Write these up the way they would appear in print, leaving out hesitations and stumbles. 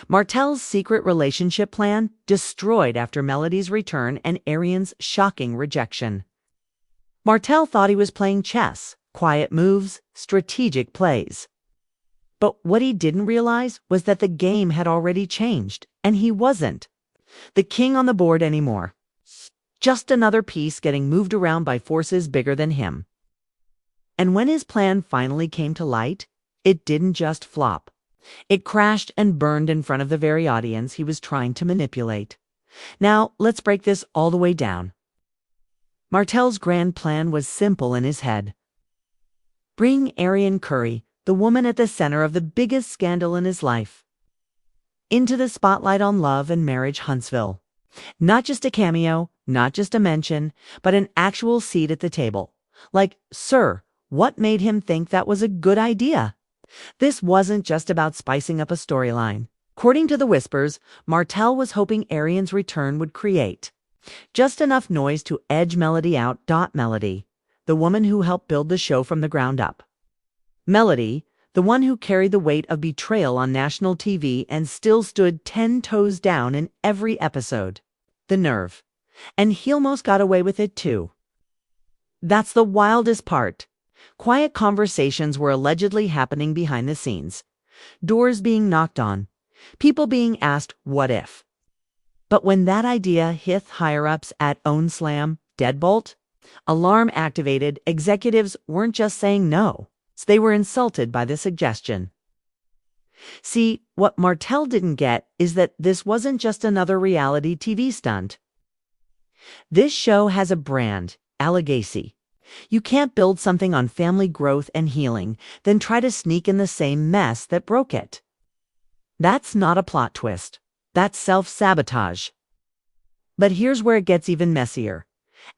Martell's secret relationship plan destroyed after Melody's return and Arionne's shocking rejection. Martell thought he was playing chess, quiet moves, strategic plays. But what he didn't realize was that the game had already changed, and he wasn't the king on the board anymore. Just another piece getting moved around by forces bigger than him. And when his plan finally came to light, it didn't just flop. It crashed and burned in front of the very audience he was trying to manipulate. Now, let's break this all the way down. Martell's grand plan was simple in his head. Bring Arionne Curry, the woman at the center of the biggest scandal in his life, into the spotlight on Love and Marriage Huntsville. Not just a cameo, not just a mention, but an actual seat at the table. Like, sir, what made him think that was a good idea? This wasn't just about spicing up a storyline. According to the whispers, Martell was hoping Arionne's return would create just enough noise to edge Melody out. Melody, the woman who helped build the show from the ground up. Melody, the one who carried the weight of betrayal on national TV and still stood 10 toes down in every episode. The nerve. And he almost got away with it too. That's the wildest part. Quiet conversations were allegedly happening behind the scenes. Doors being knocked on. People being asked, what if? But when that idea hit higher-ups at Own Slam, Deadbolt, alarm activated, executives weren't just saying no. They were insulted by the suggestion. See, what Martell didn't get is that this wasn't just another reality TV stunt. This show has a brand, Allegacy. You can't build something on family growth and healing, then try to sneak in the same mess that broke it. That's not a plot twist. That's self-sabotage. But here's where it gets even messier.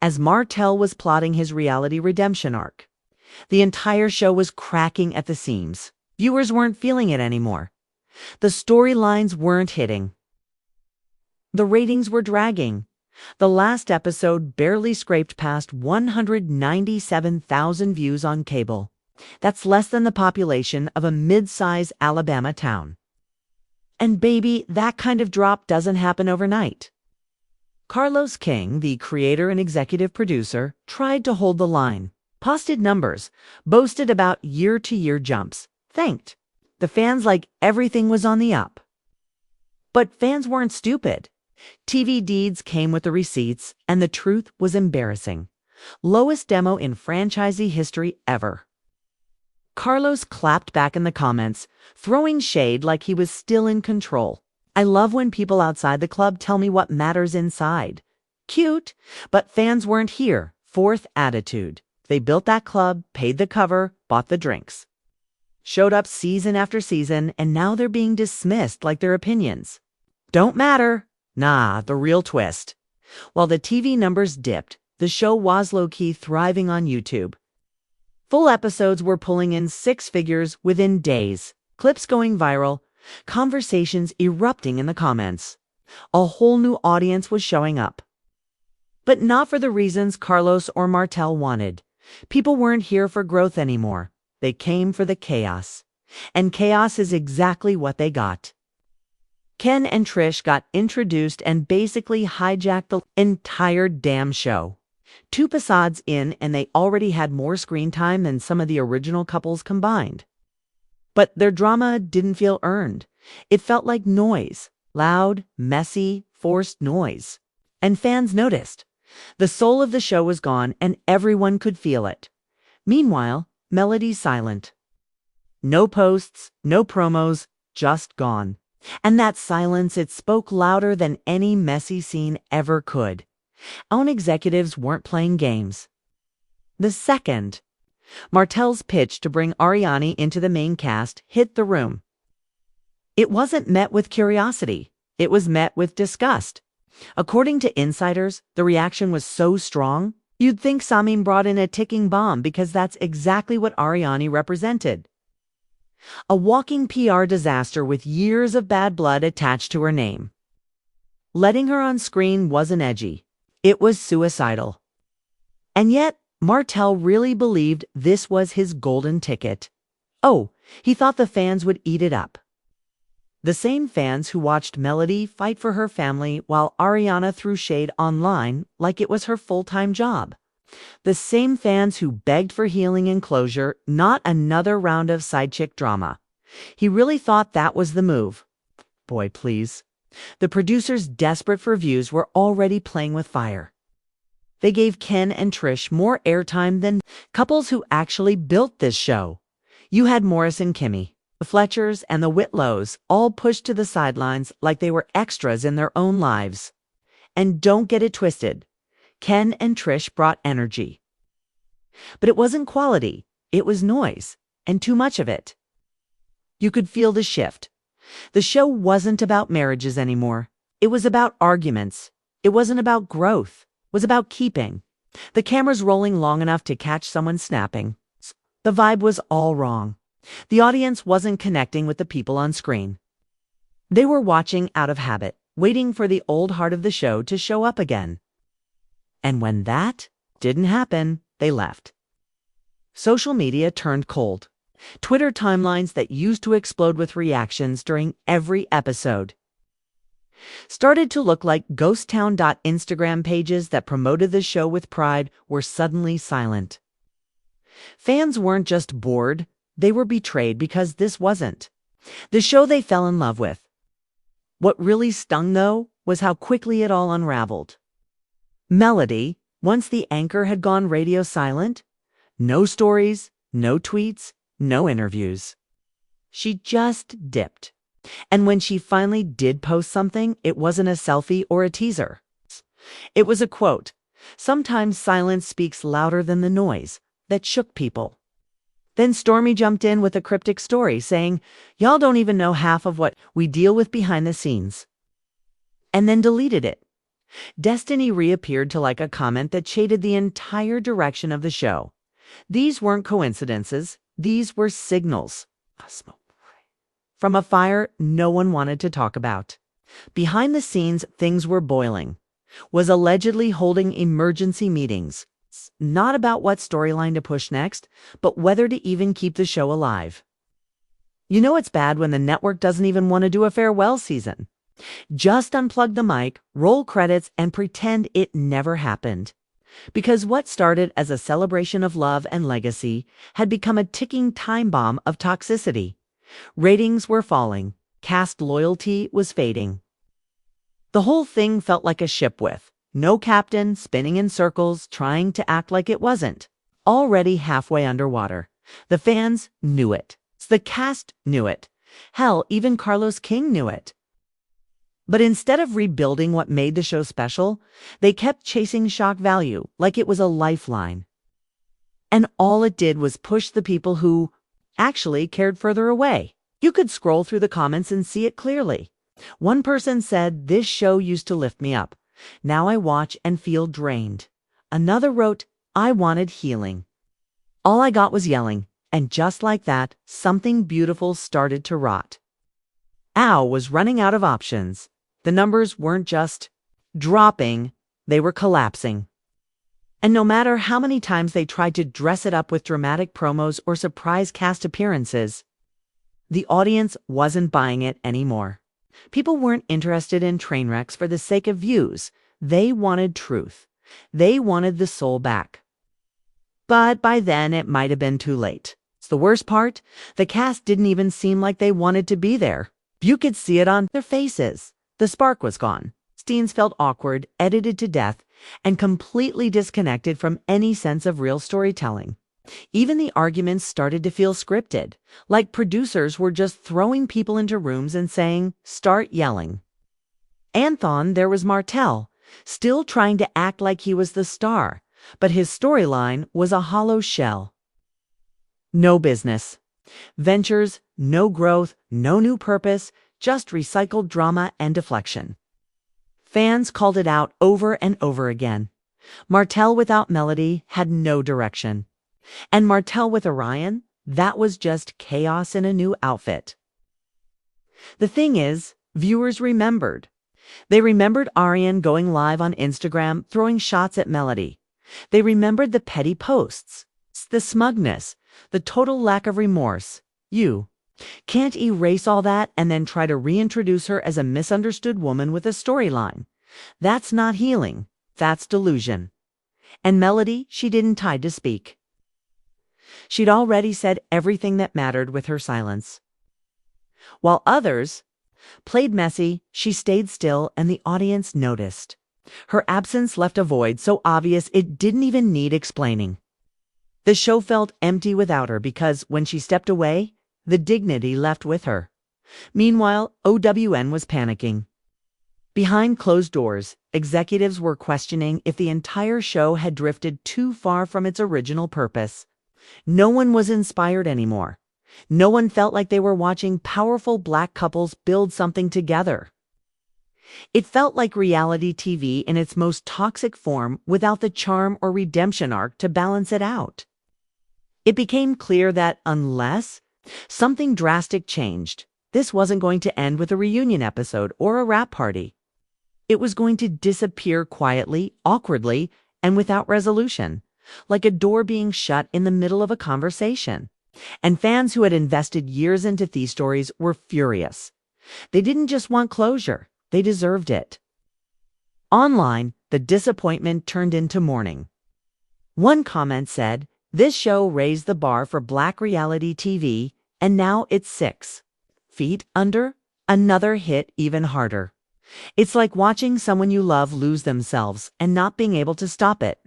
As Martell was plotting his reality redemption arc, the entire show was cracking at the seams. Viewers weren't feeling it anymore. The storylines weren't hitting. The ratings were dragging. The last episode barely scraped past 197,000 views on cable. That's less than the population of a mid-size Alabama town. And baby, that kind of drop doesn't happen overnight. Carlos King, the creator and executive producer, tried to hold the line. Posted numbers, boasted about year-to-year jumps, thanked the fans like everything was on the up. But fans weren't stupid. TV deeds came with the receipts, and the truth was embarrassing. Lowest demo in franchisee history ever. Carlos clapped back in the comments, throwing shade like he was still in control. I love when people outside the club tell me what matters inside. Cute, but fans weren't here. Fourth attitude. They built that club, paid the cover, bought the drinks. Showed up season after season, and now they're being dismissed like their opinions don't matter. Nah, the real twist. While the TV numbers dipped, the show was low-key thriving on YouTube. Full episodes were pulling in 6 figures within days, clips going viral, conversations erupting in the comments. A whole new audience was showing up. But not for the reasons Carlos or Martell wanted. People weren't here for growth anymore. They came for the chaos. And chaos is exactly what they got. Ken and Trish got introduced and basically hijacked the entire damn show. 2 episodes in, and they already had more screen time than some of the original couples combined. But their drama didn't feel earned. It felt like noise. Loud, messy, forced noise. And fans noticed. The soul of the show was gone, and everyone could feel it. Meanwhile, Melody's silent. No posts, no promos, just gone. And that silence, it spoke louder than any messy scene ever could. Own executives weren't playing games. The second, Martell's pitch to bring Arionne into the main cast hit the room. It wasn't met with curiosity. It was met with disgust. According to insiders, the reaction was so strong, you'd think Samim brought in a ticking bomb because that's exactly what Arionne represented. A walking PR disaster with years of bad blood attached to her name. Letting her on screen wasn't edgy. It was suicidal. And yet, Martell really believed this was his golden ticket. Oh, he thought the fans would eat it up. The same fans who watched Melody fight for her family while Ariana threw shade online like it was her full-time job. The same fans who begged for healing and closure, not another round of side chick drama. He really thought that was the move. Boy, please. The producers, desperate for views, were already playing with fire. They gave Ken and Trish more airtime than couples who actually built this show. You had Morris and Kimmy, the Fletchers and the Whitlows, all pushed to the sidelines like they were extras in their own lives. And don't get it twisted. Ken and Trish brought energy. But it wasn't quality, it was noise, and too much of it. You could feel the shift. The show wasn't about marriages anymore. It was about arguments. It wasn't about growth. It was about keeping. The cameras rolling long enough to catch someone snapping. The vibe was all wrong. The audience wasn't connecting with the people on screen. They were watching out of habit, waiting for the old heart of the show to show up again. And when that didn't happen, they left. Social media turned cold. Twitter timelines that used to explode with reactions during every episode started to look like ghost town. Instagram pages that promoted the show with pride were suddenly silent. Fans weren't just bored, they were betrayed because this wasn't the show they fell in love with. What really stung, though, was how quickly it all unraveled. Melody, once the anchor, had gone radio silent. No stories, no tweets, no interviews. She just dipped. And when she finally did post something, it wasn't a selfie or a teaser. It was a quote. Sometimes silence speaks louder than the noise, that shook people. Then Stormy jumped in with a cryptic story saying, "Y'all don't even know half of what we deal with behind the scenes." And then deleted it. Destiny reappeared to like a comment that shaded the entire direction of the show. These weren't coincidences. These were signals. From a fire no one wanted to talk about. Behind the scenes, things were boiling. Was allegedly holding emergency meetings. Not about what storyline to push next, but whether to even keep the show alive. You know it's bad when the network doesn't even want to do a farewell season. Just unplug the mic, roll credits, and pretend it never happened. Because what started as a celebration of love and legacy had become a ticking time bomb of toxicity. Ratings were falling. Cast loyalty was fading. The whole thing felt like a ship with no captain, spinning in circles, trying to act like it wasn't. Already halfway underwater. The fans knew it. The cast knew it. Hell, even Carlos King knew it. But instead of rebuilding what made the show special, they kept chasing shock value like it was a lifeline. And all it did was push the people who actually cared further away. You could scroll through the comments and see it clearly. One person said, "This show used to lift me up. Now I watch and feel drained." Another wrote, "I wanted healing. All I got was yelling." And just like that, something beautiful started to rot. Al was running out of options. The numbers weren't just dropping, they were collapsing. And no matter how many times they tried to dress it up with dramatic promos or surprise cast appearances, the audience wasn't buying it anymore. People weren't interested in train wrecks for the sake of views. They wanted truth. They wanted the soul back. But by then, it might have been too late. It's the worst part. The cast didn't even seem like they wanted to be there. You could see it on their faces. The spark was gone. Scenes felt awkward, edited to death, and completely disconnected from any sense of real storytelling. Even the arguments started to feel scripted, like producers were just throwing people into rooms and saying, "Start yelling." Anthon, there was Martell, still trying to act like he was the star, but his storyline was a hollow shell. No business. Ventures, no growth, no new purpose, just recycled drama and deflection. Fans called it out over and over again. Martell without Melody had no direction. And Martell with Arionne, that was just chaos in a new outfit. The thing is, viewers remembered. They remembered Arionne going live on Instagram, throwing shots at Melody. They remembered the petty posts, the smugness, the total lack of remorse. You Can't erase all that and then try to reintroduce her as a misunderstood woman with a storyline. That's not healing. That's delusion. And Melody, she didn't tide to speak. She'd already said everything that mattered with her silence. While others played messy, she stayed still and the audience noticed. Her absence left a void so obvious it didn't even need explaining. The show felt empty without her because when she stepped away, the dignity left with her. Meanwhile, OWN was panicking. Behind closed doors, executives were questioning if the entire show had drifted too far from its original purpose. No one was inspired anymore. No one felt like they were watching powerful Black couples build something together. It felt like reality TV in its most toxic form without the charm or redemption arc to balance it out. It became clear that unless something drastic changed, this wasn't going to end with a reunion episode or a wrap party. It was going to disappear quietly, awkwardly, and without resolution, like a door being shut in the middle of a conversation. And fans who had invested years into these stories were furious. They didn't just want closure, they deserved it. Online, the disappointment turned into mourning. One comment said, "This show raised the bar for Black reality TV, and now it's 6 feet under, another hit even harder. It's like watching someone you love lose themselves and not being able to stop it.